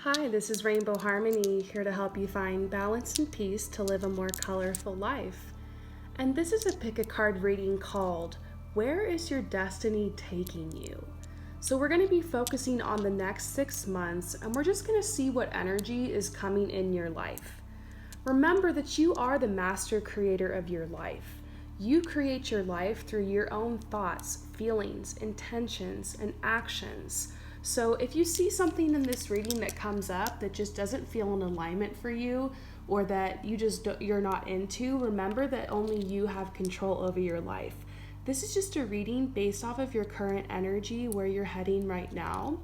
Hi, this is Rainbow Harmony, here to help you find balance and peace to live a more colorful life. And this is a pick a card reading called Where is Your Destiny Taking You? So we're going to be focusing on the next 6 months, and we're just going to see what energy is coming in your life. Remember that you are the master creator of your life. You create your life through your own thoughts, feelings, intentions, and actions. So if you see something in this reading that comes up that just doesn't feel in alignment for you, or that you're not into, remember that only you have control over your life. This is just a reading based off of your current energy, where you're heading right now.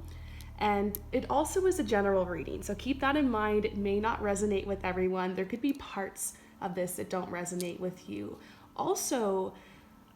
And it also is a general reading, so keep that in mind. It may not resonate with everyone. There could be parts of this that don't resonate with you. Also,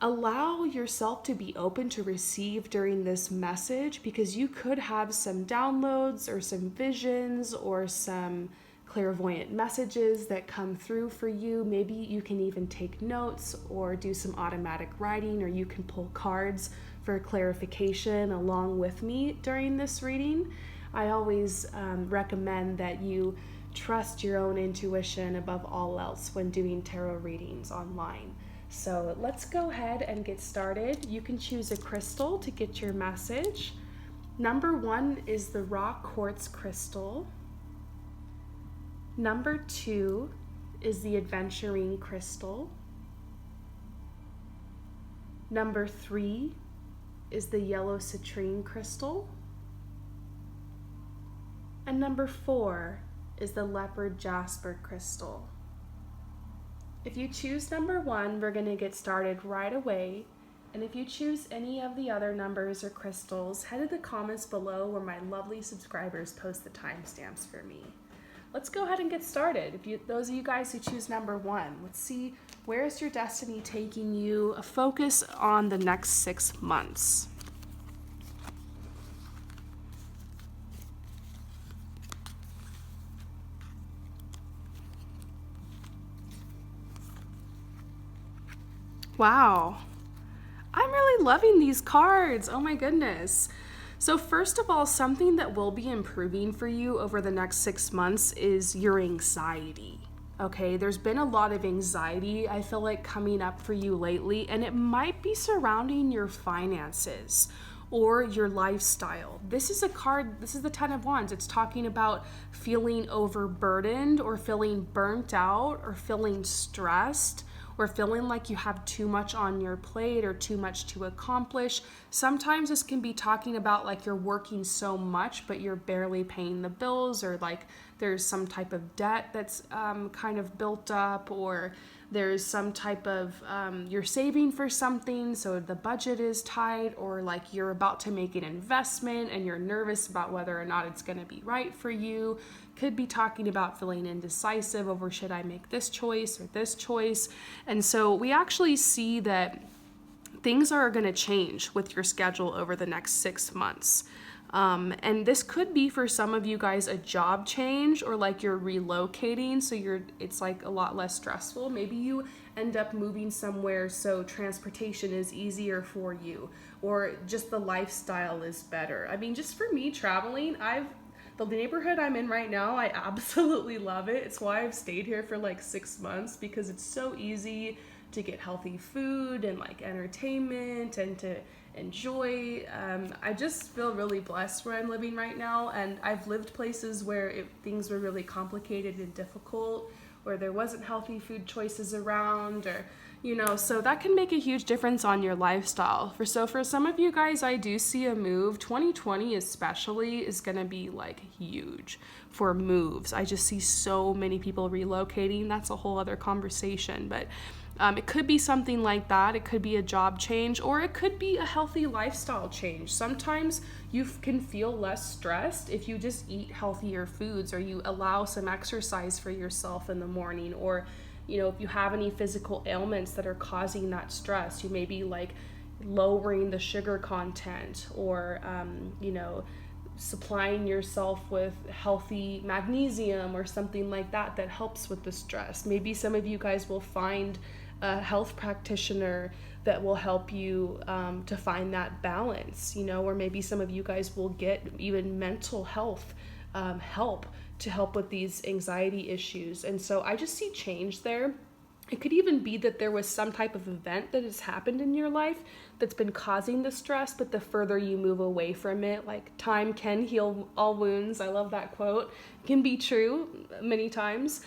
allow yourself to be open to receive during this message, because you could have some downloads or some visions or some clairvoyant messages that come through for you. Maybe you can even take notes or do some automatic writing, or you can pull cards for clarification along with me during this reading. I always recommend that you trust your own intuition above all else when doing tarot readings online. So let's go ahead and get started. You can choose a crystal to get your message. Number 1 is the rock quartz crystal. Number 2 is the aventurine crystal. Number 3 is the yellow citrine crystal. And number 4 is the leopard jasper crystal. If you choose number 1, we're going to get started right away. And if you choose any of the other numbers or crystals, head to the comments below where my lovely subscribers post the timestamps for me. Let's go ahead and get started. Those of you guys who choose number 1, let's see, where is your destiny taking you? A focus on the next 6 months. Wow, I'm really loving these cards. Oh my goodness. So first of all, something that will be improving for you over the next 6 months is your anxiety. Okay, there's been a lot of anxiety, I feel like, coming up for you lately, and it might be surrounding your finances or your lifestyle. This is the 10 of Wands. It's talking about feeling overburdened or feeling burnt out or feeling stressed, or feeling like you have too much on your plate or too much to accomplish. Sometimes this can be talking about like you're working so much but you're barely paying the bills, or like there's some type of debt that's kind of built up, or there's some type of you're saving for something so the budget is tight, or like you're about to make an investment and you're nervous about whether or not it's going to be right for you. Could be talking about feeling indecisive over, should I make this choice or this choice? And so we actually see that things are going to change with your schedule over the next 6 months. And this could be for some of you guys a job change, or like you're relocating, so it's like a lot less stressful. Maybe you end up moving somewhere so transportation is easier for you, or just the lifestyle is better. I mean, just for me traveling, the neighborhood I'm in right now, I absolutely love it. It's why I've stayed here for like 6 months, because it's so easy to get healthy food and like entertainment and to enjoy. I just feel really blessed where I'm living right now, and I've lived places where things were really complicated and difficult, or there wasn't healthy food choices around, or so that can make a huge difference on your lifestyle. For some of you guys, I do see a move. 2020 especially is going to be like huge for moves. I just see so many people relocating. That's a whole other conversation, but it could be something like that. It could be a job change, or it could be a healthy lifestyle change. Sometimes you can feel less stressed if you just eat healthier foods, or you allow some exercise for yourself in the morning, or if you have any physical ailments that are causing that stress, you may be like lowering the sugar content, or supplying yourself with healthy magnesium or something like that helps with the stress. Maybe some of you guys will find a health practitioner that will help you to find that balance, or maybe some of you guys will get even mental health help to help with these anxiety issues. And so I just see change there. It could even be that there was some type of event that has happened in your life that's been causing the stress, but the further you move away from it, like time can heal all wounds. I love that quote. It can be true many times.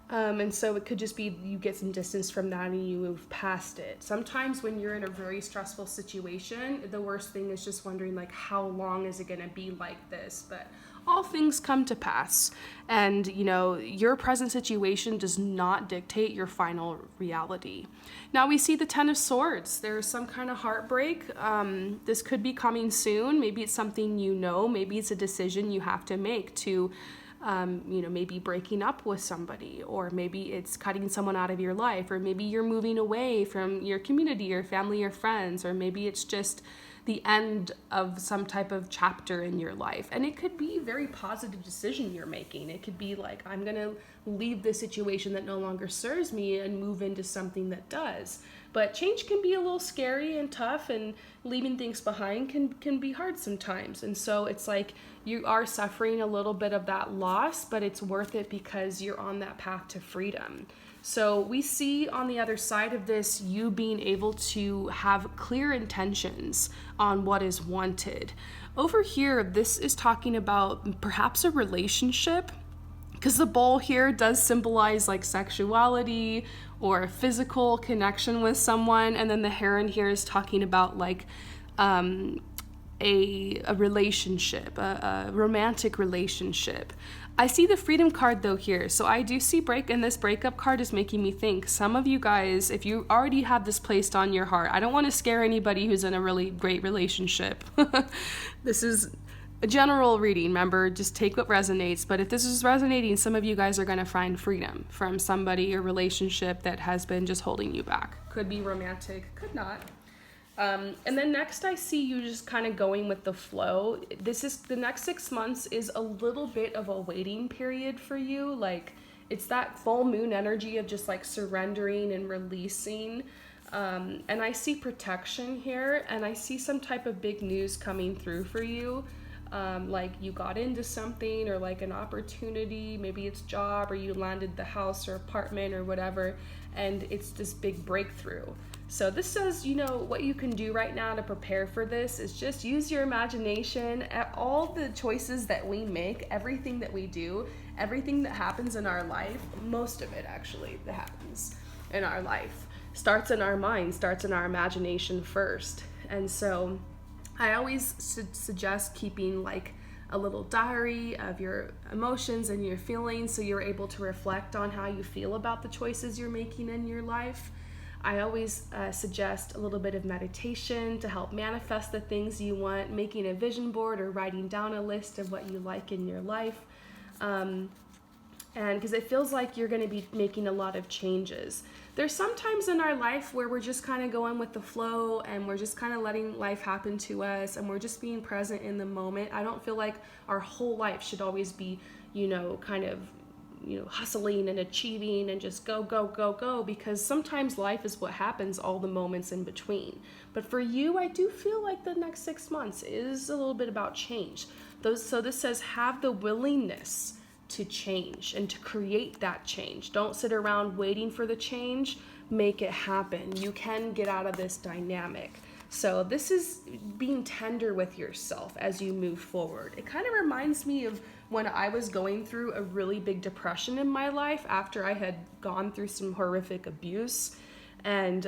And so it could just be you get some distance from that and you move past it. Sometimes when you're in a very stressful situation, the worst thing is just wondering like, how long is it going to be like this? But all things come to pass. And, you know, your present situation does not dictate your final reality. Now we see the Ten of Swords. There's some kind of heartbreak. This could be coming soon. Maybe it's something you know. Maybe it's a decision you have to make to maybe breaking up with somebody, or maybe it's cutting someone out of your life, or maybe you're moving away from your community or family or friends, or maybe it's just the end of some type of chapter in your life. And it could be a very positive decision you're making. It could be like, I'm going to leave this situation that no longer serves me and move into something that does. But change can be a little scary and tough, and leaving things behind can be hard sometimes. And so it's like you are suffering a little bit of that loss, but it's worth it because you're on that path to freedom. So we see on the other side of this, you being able to have clear intentions on what is wanted. Over here, this is talking about perhaps a relationship, because the bowl here does symbolize like sexuality or physical connection with someone. And then the heron here is talking about like a relationship, a romantic relationship. I see the freedom card though here. So I do see and this breakup card is making me think some of you guys, if you already have this placed on your heart, I don't want to scare anybody who's in a really great relationship. This is a general reading, remember, just take what resonates. But if this is resonating, some of you guys are going to find freedom from somebody or relationship that has been just holding you back. Could be romantic, could not. And then next I see you just kind of going with the flow. The next 6 months is a little bit of a waiting period for you. Like it's that full moon energy of just like surrendering and releasing. And I see protection here, and I see some type of big news coming through for you. Like you got into something, or like an opportunity, maybe it's job, or you landed the house or apartment or whatever, and it's this big breakthrough. So this says, what you can do right now to prepare for this is just use your imagination. At all the choices that we make, everything that we do, everything that happens in our life, most of it actually that happens in our life starts in our mind, starts in our imagination first. And so I always suggest keeping like a little diary of your emotions and your feelings so you're able to reflect on how you feel about the choices you're making in your life. I always suggest a little bit of meditation to help manifest the things you want, making a vision board or writing down a list of what you like in your life. And because it feels like you're going to be making a lot of changes. There's some times in our life where we're just kind of going with the flow, and we're just kind of letting life happen to us, and we're just being present in the moment. I don't feel like our whole life should always be, hustling and achieving and just go, because sometimes life is what happens, all the moments in between. But for you, I do feel like the next 6 months is a little bit about change. So this says have the willingness to change and to create that change. Don't sit around waiting for the change. Make it happen. You can get out of this dynamic. So this is being tender with yourself as you move forward. It kind of reminds me of when I was going through a really big depression in my life after I had gone through some horrific abuse. And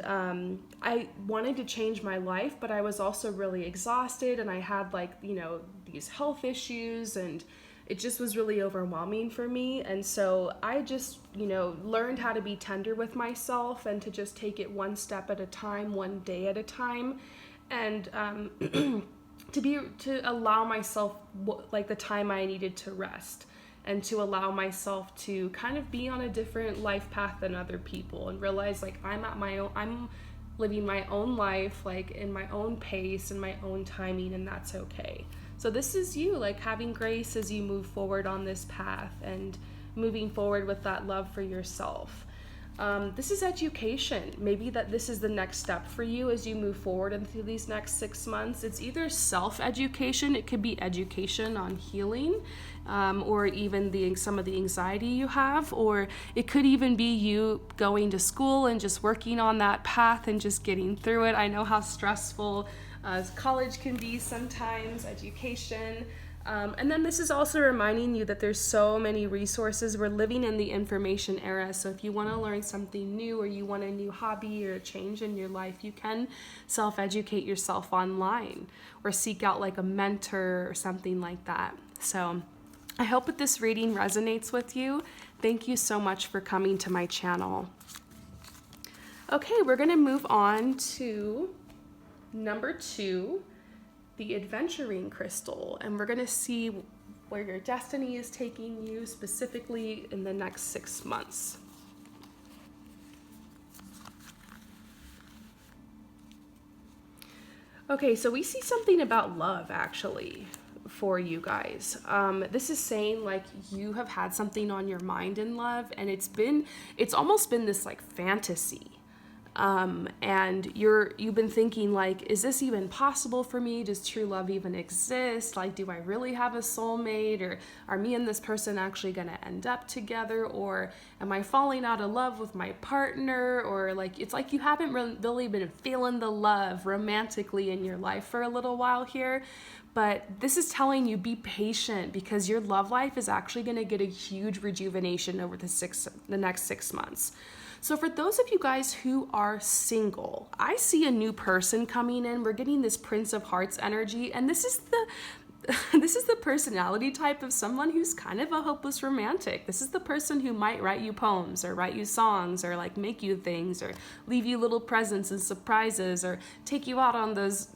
I wanted to change my life, but I was also really exhausted, and I had these health issues, and it just was really overwhelming for me. And so I just, learned how to be tender with myself and to just take it one step at a time, one day at a time. And to allow myself the time I needed to rest, and to allow myself to kind of be on a different life path than other people, and realize I'm living my own life, in my own pace and my own timing, and that's okay. So this is you, having grace as you move forward on this path and moving forward with that love for yourself. This is education. Maybe that this is the next step for you as you move forward into these next 6 months. It's either self-education, it could be education on healing, or even some of the anxiety you have, or it could even be you going to school and just working on that path and just getting through it. I know how stressful college can be sometimes, education. And then this is also reminding you that there's so many resources. We're living in the information era. So if you want to learn something new, or you want a new hobby or a change in your life, you can self-educate yourself online or seek out like a mentor or something like that. So I hope that this reading resonates with you. Thank you so much for coming to my channel. Okay, we're going to move on to number 2. The adventuring crystal, and we're going to see where your destiny is taking you specifically in the next 6 months. Okay, so we see something about love actually for you guys. This is saying like you have had something on your mind in love, and it's almost been this like fantasy. And you've been thinking like, is this even possible for me? Does true love even exist? Like, do I really have a soulmate, or are me and this person actually going to end up together? Or am I falling out of love with my partner? Or like, it's like you haven't really been feeling the love romantically in your life for a little while here. But this is telling you, be patient, because your love life is actually going to get a huge rejuvenation over the next 6 months. So for those of you guys who are single, I see a new person coming in. We're getting this Prince of Hearts energy, and this is the personality type of someone who's kind of a hopeless romantic. This is the person who might write you poems, or write you songs, or like make you things, or leave you little presents and surprises, or take you out on those,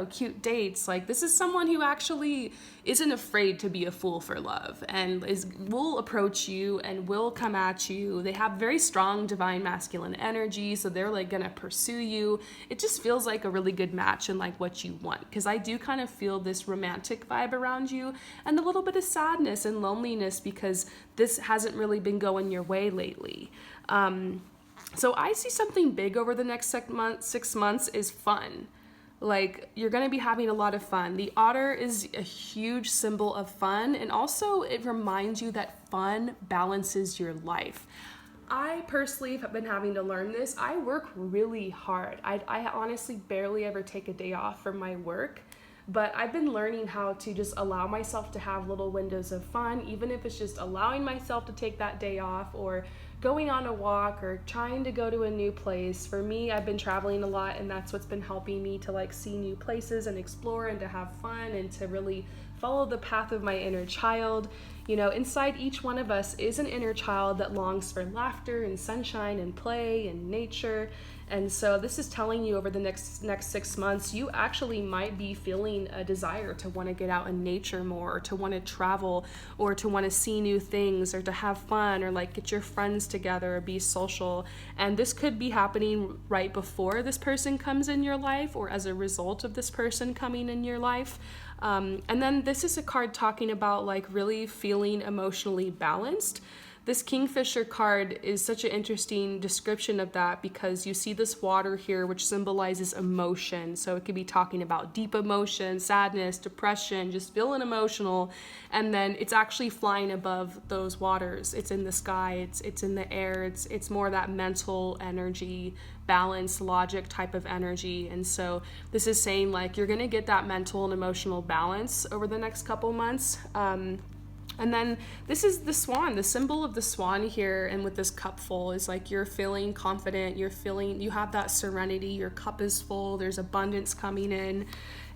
cute dates. Like, this is someone who actually isn't afraid to be a fool for love, and will approach you and will come at you. They have very strong divine masculine energy, so they're like gonna pursue you. It just feels like a really good match and like what you want, because I do kind of feel this romantic vibe around you, and a little bit of sadness and loneliness because this hasn't really been going your way lately. So I see something big over the next 6 months is fun. Like, you're going to be having a lot of fun. The otter is a huge symbol of fun, and also it reminds you that fun balances your life. I personally have been having to learn this. I work really hard. I honestly barely ever take a day off from my work, but I've been learning how to just allow myself to have little windows of fun, even if it's just allowing myself to take that day off, or going on a walk, or trying to go to a new place. For me, I've been traveling a lot, and that's what's been helping me to like see new places and explore and to have fun and to really follow the path of my inner child. Inside each one of us is an inner child that longs for laughter and sunshine and play and nature. And so this is telling you over the next 6 months, you actually might be feeling a desire to want to get out in nature more, or to want to travel, or to want to see new things, or to have fun, or like get your friends together, or be social. And this could be happening right before this person comes in your life, or as a result of this person coming in your life. And then this is a card talking about like really feeling emotionally balanced. This Kingfisher card is such an interesting description of that, because you see this water here, which symbolizes emotion. So it could be talking about deep emotion, sadness, depression, just feeling emotional. And then it's actually flying above those waters. It's in the sky, it's in the air, it's more that mental energy, balance, logic type of energy. And so this is saying like you're gonna get that mental and emotional balance over the next couple months. And then this is the swan, the symbol of the swan here, and with this cup full is like you're feeling confident, you have that serenity, your cup is full, there's abundance coming in.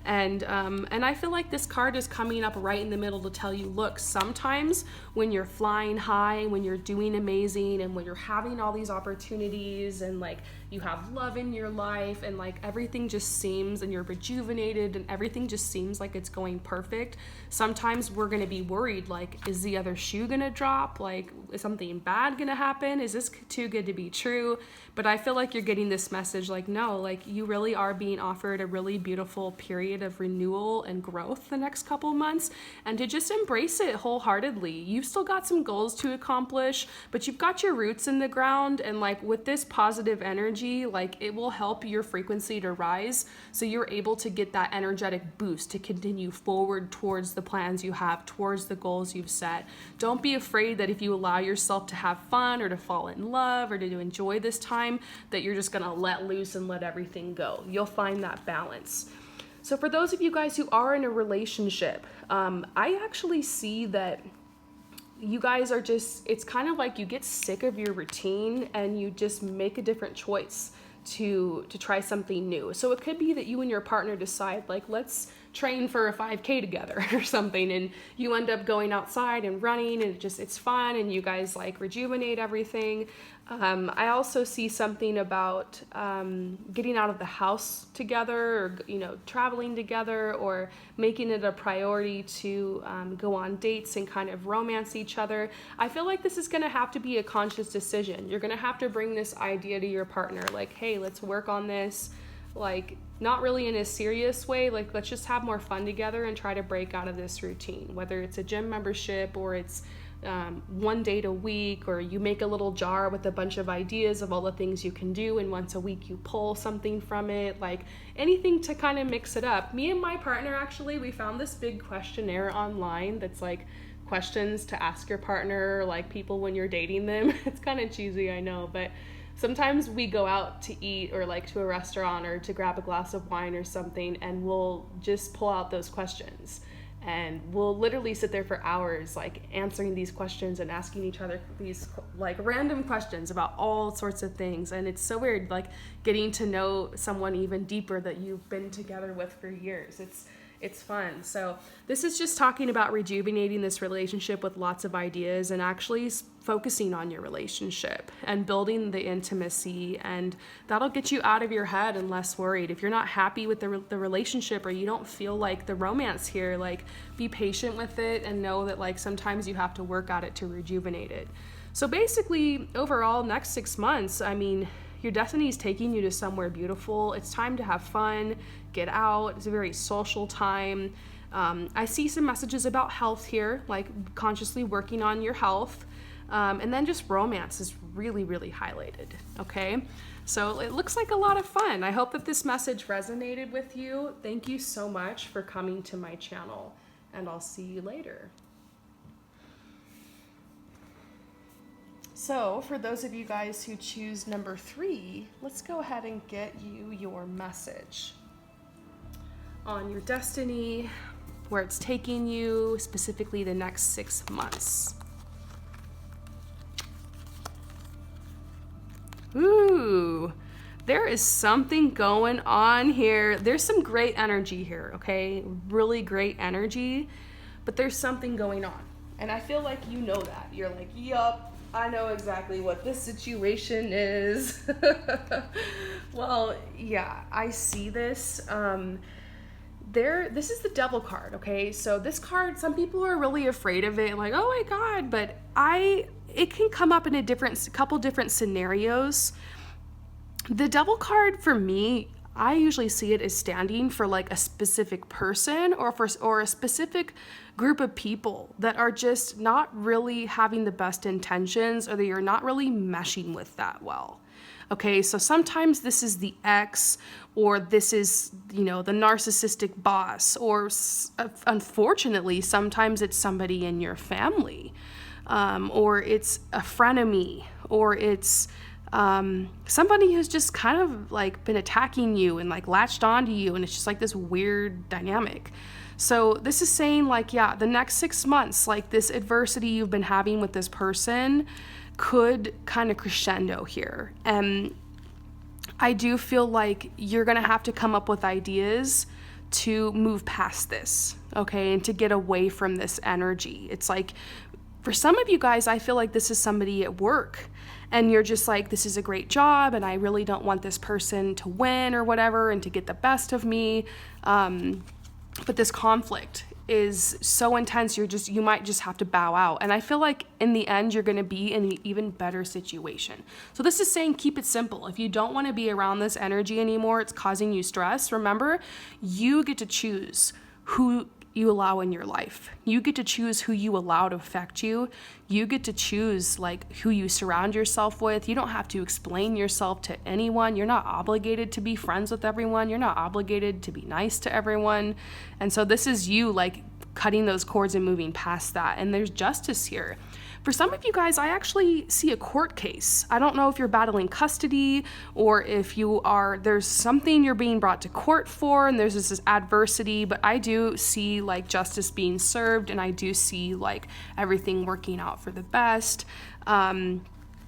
And I feel like this card is coming up right in the middle to tell you, look, sometimes when you're flying high, when you're doing amazing, and when you're having all these opportunities, and like you have love in your life, and like everything just seems, and you're rejuvenated, and everything just seems like it's going perfect, sometimes we're gonna be worried, like, is the other shoe gonna drop? Like, is something bad gonna happen? Is this too good to be true? But I feel like you're getting this message like, no, like you really are being offered a really beautiful period period of renewal and growth the next couple months, and to just embrace it wholeheartedly. You've still got some goals to accomplish, but you've got your roots in the ground, and like with this positive energy, like it will help your frequency to rise, so you're able to get that energetic boost to continue forward towards the plans you have, towards the goals you've set. Don't be afraid that if you allow yourself to have fun or to fall in love or to enjoy this time, that you're just gonna let loose and let everything go. You'll find that balance. So for those of you guys who are in a relationship, I actually see that you guys are just, it's kind of like you get sick of your routine and you just make a different choice to try something new. So it could be that you and your partner decide, like, let's train for a 5K together or something, and you end up going outside and running, and it's fun, and you guys like rejuvenate everything. I also see something about getting out of the house together, or traveling together, or making it a priority to go on dates and kind of romance each other. I feel like this is going to have to be a conscious decision. You're going to have to bring this idea to your partner, like, hey, let's work on this, like not really in a serious way, like let's just have more fun together and try to break out of this routine, whether it's a gym membership or it's one date a week, or you make a little jar with a bunch of ideas of all the things you can do, and once a week you pull something from it, like anything to kind of mix it up. Me and my partner, actually, we found this big questionnaire online that's like questions to ask your partner, like people when you're dating them. It's kind of cheesy, I know, but sometimes we go out to eat or like to a restaurant or to grab a glass of wine or something, and we'll just pull out those questions. And we'll literally sit there for hours, like answering these questions and asking each other these like random questions about all sorts of things. And it's so weird, like getting to know someone even deeper that you've been together with for years. It's fun. So this is just talking about rejuvenating this relationship with lots of ideas, and actually focusing on your relationship and building the intimacy, and that'll get you out of your head and less worried. If you're not happy with the relationship, or you don't feel like the romance here, like be patient with it and know that like sometimes you have to work at it to rejuvenate it. So basically, overall, next 6 months, I mean, your destiny is taking you to somewhere beautiful. It's time to have fun, get out. It's a very social time. I see some messages about health here, like consciously working on your health. And then just romance is really, really highlighted, okay? So it looks like a lot of fun. I hope that this message resonated with you. Thank you so much for coming to my channel, and I'll see you later. So for those of you guys who choose number 3, let's go ahead and get you your message on your destiny, where it's taking you, specifically the next 6 months. Ooh, there is something going on here. There's some great energy here, okay? Really great energy, but there's something going on. And I feel like you know that. You're like, yup, I know exactly what this situation is. Well, yeah, I see this. This is the Devil card, okay? So this card, some people are really afraid of it, like, oh my God, but it can come up in a couple different scenarios. The Devil card, for me, I usually see it as standing for like a specific person or a specific group of people that are just not really having the best intentions, or that you're not really meshing with that well. Okay, so sometimes this is the ex, or this is, the narcissistic boss, or unfortunately, sometimes it's somebody in your family, or it's a frenemy, or it's somebody who's just kind of like been attacking you and like latched onto you, and it's just like this weird dynamic. So this is saying like, yeah, the next 6 months, like this adversity you've been having with this person could kind of crescendo here. And I do feel like you're going to have to come up with ideas to move past this, okay, and to get away from this energy. It's like, for some of you guys, I feel like this is somebody at work, and you're just like, this is a great job, and I really don't want this person to win or whatever and to get the best of me. But this conflict is so intense, you might just have to bow out. And I feel like in the end, you're going to be in an even better situation. So this is saying keep it simple. If you don't want to be around this energy anymore, it's causing you stress. Remember, you get to choose who you allow in your life. You get to choose who you allow to affect you. You get to choose like who you surround yourself with. You don't have to explain yourself to anyone. You're not obligated to be friends with everyone. You're not obligated to be nice to everyone. And so this is you like cutting those cords and moving past that. And there's justice here. For some of you guys, I actually see a court case. I don't know if you're battling custody or if there's something you're being brought to court for and there's this adversity, but I do see like justice being served and I do see like everything working out for the best. And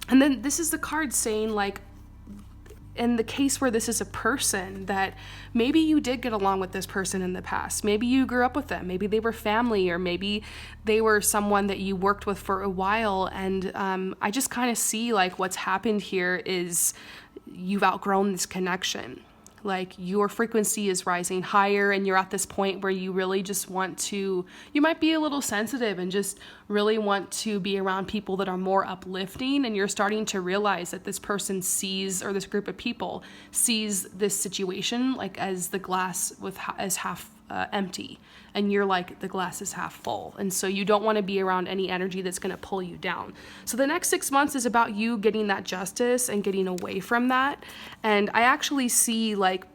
then this is the card saying like, in the case where this is a person that maybe you did get along with this person in the past, maybe you grew up with them, maybe they were family, or maybe they were someone that you worked with for a while. And I just kind of see like what's happened here is you've outgrown this connection. Like your frequency is rising higher and you're at this point where you really just you might be a little sensitive and just really want to be around people that are more uplifting. And you're starting to realize that this person or this group of people sees this situation like as the glass as half empty. And you're like, the glass is half full. And so you don't want to be around any energy that's going to pull you down. So the next 6 months is about you getting that justice and getting away from that. And I actually see like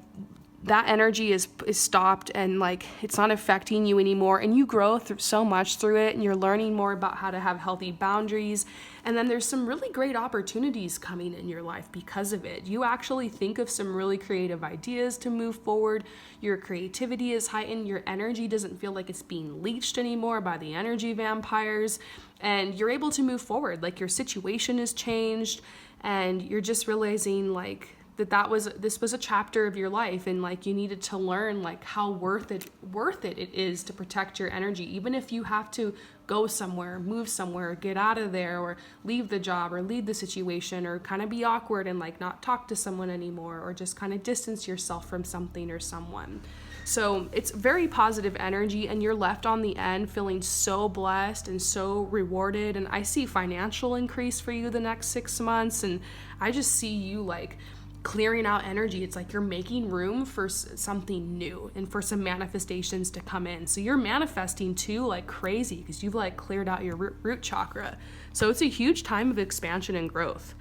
that energy is stopped and like it's not affecting you anymore, and you grow so much through it, and you're learning more about how to have healthy boundaries. And then there's some really great opportunities coming in your life because of it. You actually think of some really creative ideas to move forward. Your creativity is heightened. Your energy doesn't feel like it's being leached anymore by the energy vampires, and you're able to move forward. Like your situation has changed and you're just realizing like this was a chapter of your life, and like you needed to learn like how worth it is to protect your energy, even if you have to go somewhere, move somewhere, get out of there, or leave the job or leave the situation, or kind of be awkward and like not talk to someone anymore, or just kind of distance yourself from something or someone. So it's very positive energy, and you're left on the end feeling so blessed and so rewarded. And I see financial increase for you the next 6 months, and I just see you like clearing out energy. It's like you're making room for something new and for some manifestations to come in. So you're manifesting too like crazy because you've like cleared out your root chakra. So it's a huge time of expansion and growth.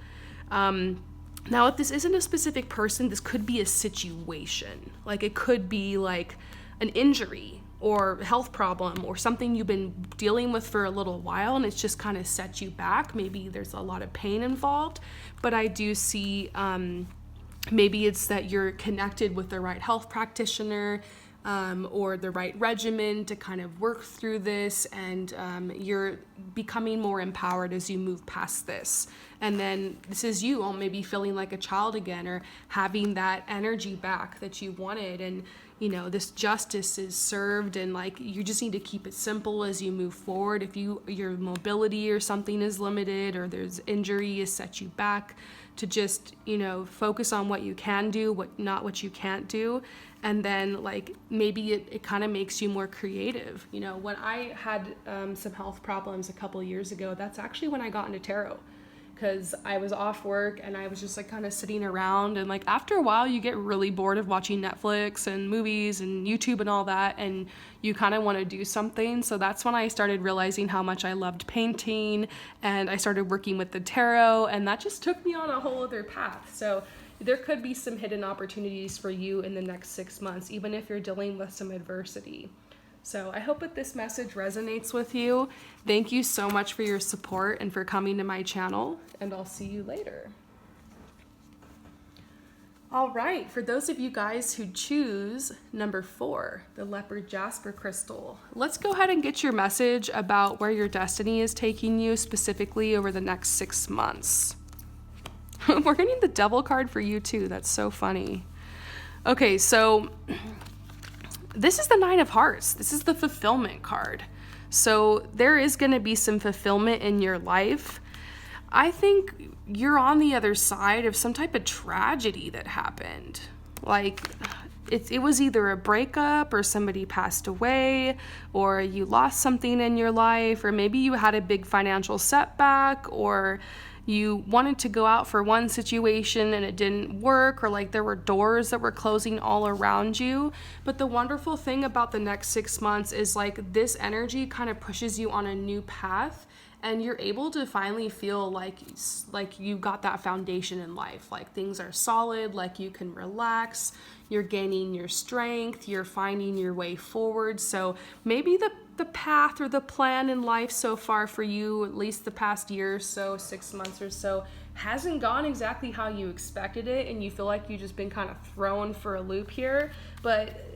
Now, if this isn't a specific person, this could be a situation. Like it could be like an injury or health problem or something you've been dealing with for a little while and it's just kind of set you back. Maybe there's a lot of pain involved, but I do see maybe it's that you're connected with the right health practitioner or the right regimen to kind of work through this, and you're becoming more empowered as you move past this. And then this is you maybe feeling like a child again, or having that energy back that you wanted, and you know, this justice is served, and like you just need to keep it simple as you move forward. If your mobility or something is limited, or there's injury has set you back, to just, you know, focus on what you can do, not what you can't do. And then like maybe it kind of makes you more creative. You know, when I had some health problems a couple years ago, that's actually when I got into tarot, because I was off work and I was just like kind of sitting around, and like after a while you get really bored of watching Netflix and movies and YouTube and all that, and you kind of want to do something. So that's when I started realizing how much I loved painting, and I started working with the tarot, and that just took me on a whole other path. So there could be some hidden opportunities for you in the next 6 months, even if you're dealing with some adversity. So I hope that this message resonates with you. Thank you so much for your support and for coming to my channel, and I'll see you later. All right, for those of you guys who choose number 4, the leopard jasper crystal, let's go ahead and get your message about where your destiny is taking you specifically over the next 6 months. We're getting the devil card for you too. That's so funny. Okay, so this is the 9 of Hearts. This is the fulfillment card. So there is going to be some fulfillment in your life. I think you're on the other side of some type of tragedy that happened. Like it was either a breakup or somebody passed away or you lost something in your life, or maybe you had a big financial setback, or you wanted to go out for one situation and it didn't work, or like there were doors that were closing all around you. But the wonderful thing about the next 6 months is like this energy kind of pushes you on a new path, and you're able to finally feel like you got that foundation in life. Like things are solid, like you can relax, you're gaining your strength, you're finding your way forward. So maybe the path or the plan in life so far for you, at least the past year or so, 6 months or so, hasn't gone exactly how you expected it, and you feel like you've just been kind of thrown for a loop here. But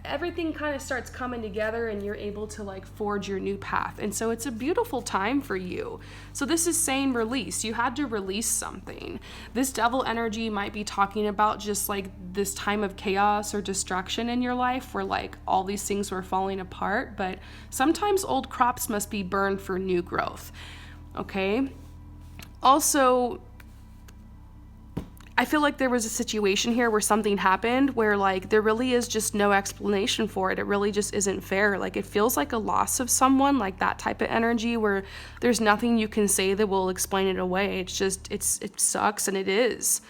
everything kind of starts coming together and you're able to like forge your new path. And so it's a beautiful time for you. So this is saying release. You had to release something. This devil energy might be talking about just like this time of chaos or destruction in your life where like all these things were falling apart. But sometimes old crops must be burned for new growth. Okay. Also, I feel like there was a situation here where something happened where like there really is just no explanation for it. It really just isn't fair. Like it feels like a loss of someone, like that type of energy where there's nothing you can say that will explain it away. It's just, it sucks, and it is.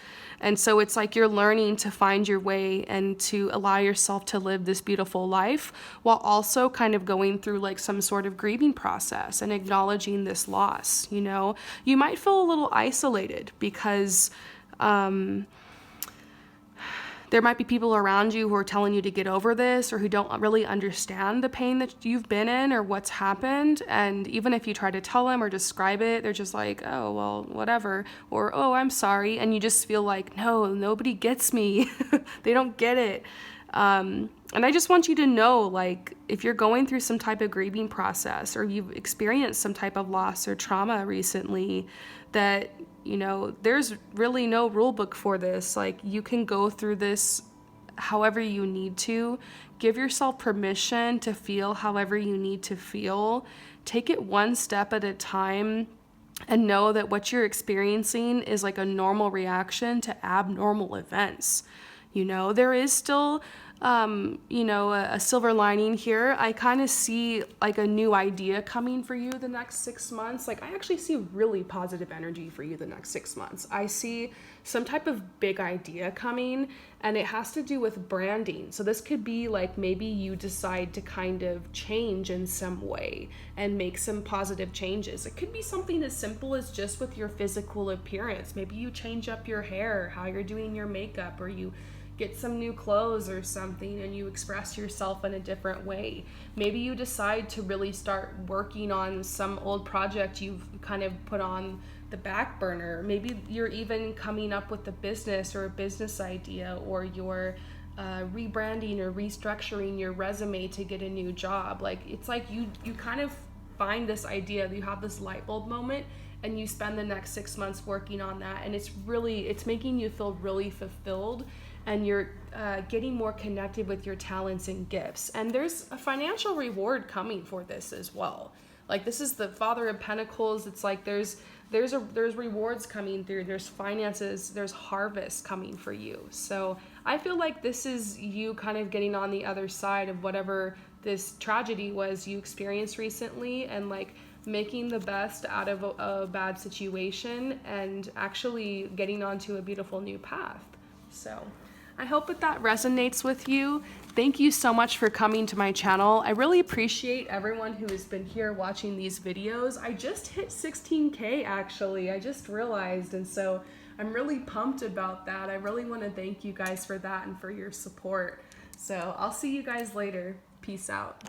And so it's like you're learning to find your way and to allow yourself to live this beautiful life while also kind of going through like some sort of grieving process and acknowledging this loss. You know, you might feel a little isolated because there might be people around you who are telling you to get over this, or who don't really understand the pain that you've been in or what's happened. And even if you try to tell them or describe it, they're just like, oh, well, whatever, or, oh, I'm sorry. And you just feel like, no, nobody gets me. They don't get it. And I just want you to know, like, if you're going through some type of grieving process, or you've experienced some type of loss or trauma recently, that, you know, there's really no rule book for this. Like, you can go through this however you need to. Give yourself permission to feel however you need to feel. Take it one step at a time, and know that what you're experiencing is like a normal reaction to abnormal events. You know, there is still, a silver lining here. I kind of see like a new idea coming for you the next 6 months. Like I actually see really positive energy for you the next 6 months. I see some type of big idea coming, and it has to do with branding. So this could be like maybe you decide to kind of change in some way and make some positive changes. It could be something as simple as just with your physical appearance. Maybe you change up your hair, how you're doing your makeup, or you get some new clothes or something, and you express yourself in a different way. Maybe you decide to really start working on some old project you've kind of put on the back burner. Maybe you're even coming up with a business or a business idea, or you're rebranding or restructuring your resume to get a new job. Like it's like you kind of find this idea, you have this light bulb moment, and you spend the next 6 months working on that, and it's making you feel really fulfilled, and you're getting more connected with your talents and gifts. And there's a financial reward coming for this as well. Like this is the Father of Pentacles. It's like there's rewards coming through. There's finances. There's harvest coming for you. So I feel like this is you kind of getting on the other side of whatever this tragedy was you experienced recently, and like making the best out of a bad situation and actually getting onto a beautiful new path. So I hope that resonates with you. Thank you so much for coming to my channel. I really appreciate everyone who has been here watching these videos. I just hit 16K actually, I just realized, and so I'm really pumped about that. I really want to thank you guys for that and for your support. So I'll see you guys later. Peace out.